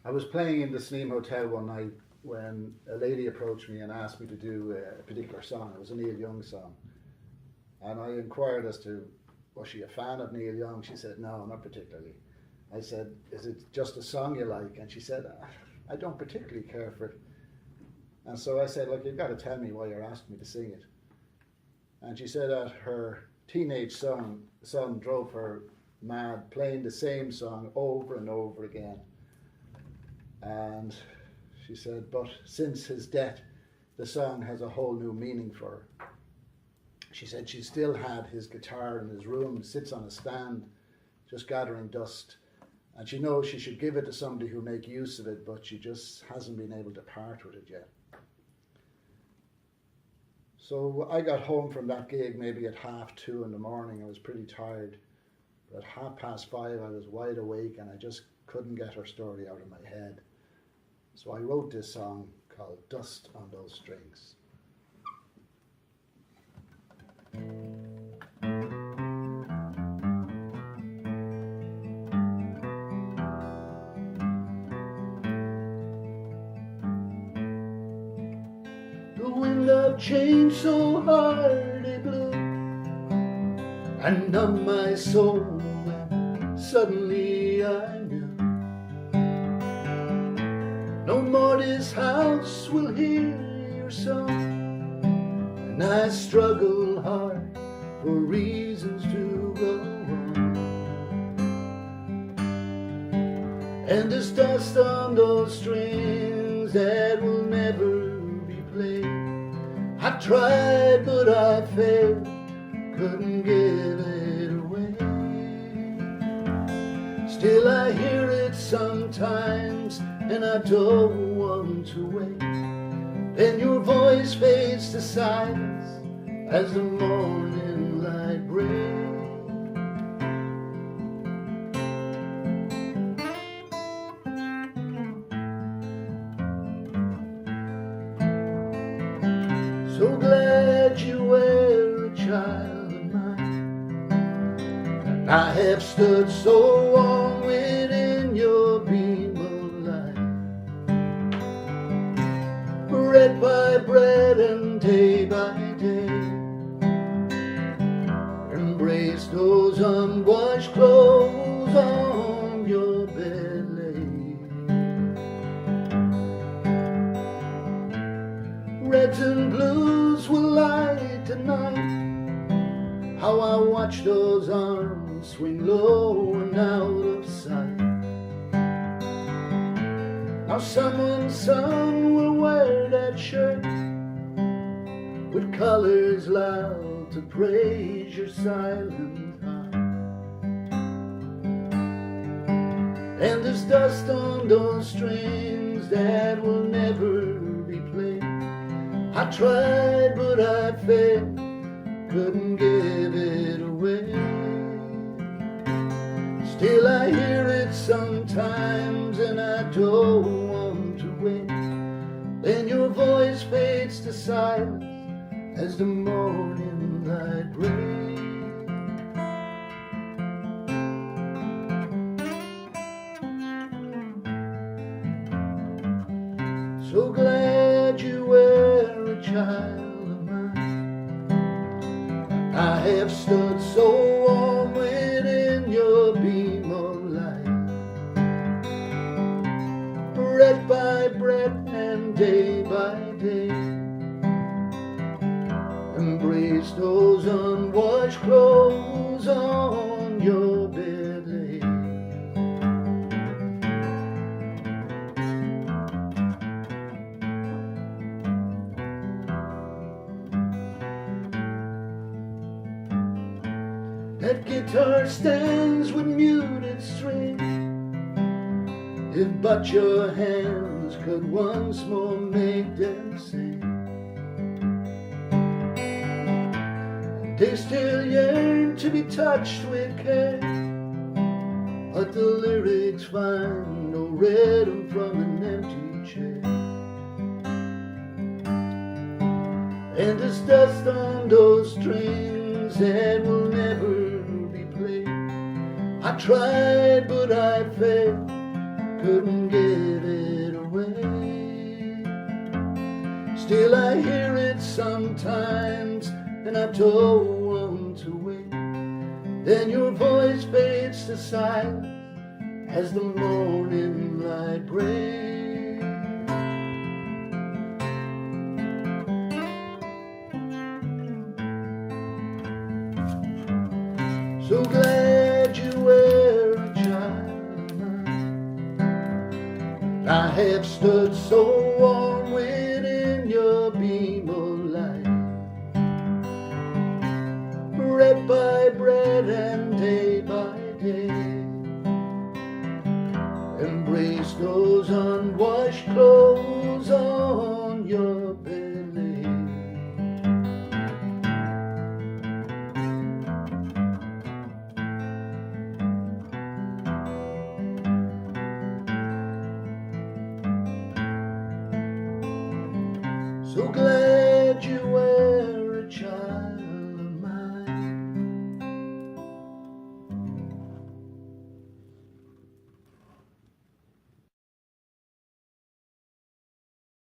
I was playing in the Sneem Hotel one night when a lady approached me and asked me to do a particular song. It was a Neil Young song. And I inquired as to, was she a fan of Neil Young? She said, no, not particularly. I said, is it just a song you like? And she said, I don't particularly care for it. And so I said, look, you've got to tell me why you're asking me to sing it. And she said that her teenage son drove her mad playing the same song over and over again. And she said, but since his death, the song has a whole new meaning for her. She said she still had his guitar in his room, sits on a stand, just gathering dust. And she knows she should give it to somebody who make use of it, but she just hasn't been able to part with it yet. So I got home from that gig maybe at 2:30 in the morning. I was pretty tired. But at 5:30 I was wide awake and I just couldn't get her story out of my head. So I wrote this song called Dust on Those Strings. The wind of change so hard it blew and numbed my soul when suddenly I knew no more this house will hear your song. And I struggle hard for reasons to go on. And there's dust on those strings that will never be played. I tried but I failed, couldn't give it away. Still I hear it sometimes and I don't want to wait. Then your voice fades to silence as the morning light breaks. So glad you were a child of mine, and I have stood so long within your beam of light. Bread by bread and day by day, embrace those unwashed clothes on your bed laid. Reds and blues will light tonight. How I watch those arms swing low and out of sight. Now someone's son will wear that shirt with colors loud to praise your silent heart. And there's dust on those strings that will never be played. I tried but I failed, couldn't give it away. Still I hear it sometimes and I don't want to wait. Then your voice fades to silence as the morning light breaks. So glad you were a child of mine. I have stood so warm within your beam of light. Bread by bread and day by day, embrace those unwashed clothes on your bed laid. That guitar stands with muted strings. If but your hands could once more make them sing. They still yearn to be touched with care, but the lyrics find no rhythm from an empty chair. And there's dust on those strings that will never be played. I tried but I failed, couldn't give it away. Still I hear it sometimes, and I don't want to wait. Then your voice fades to silence as the morning light breaks. So glad you were a child of mine. I have stood so warm within your beam of light, bread by bread and day by day. Embrace those unwashed clothes on your belly. So glad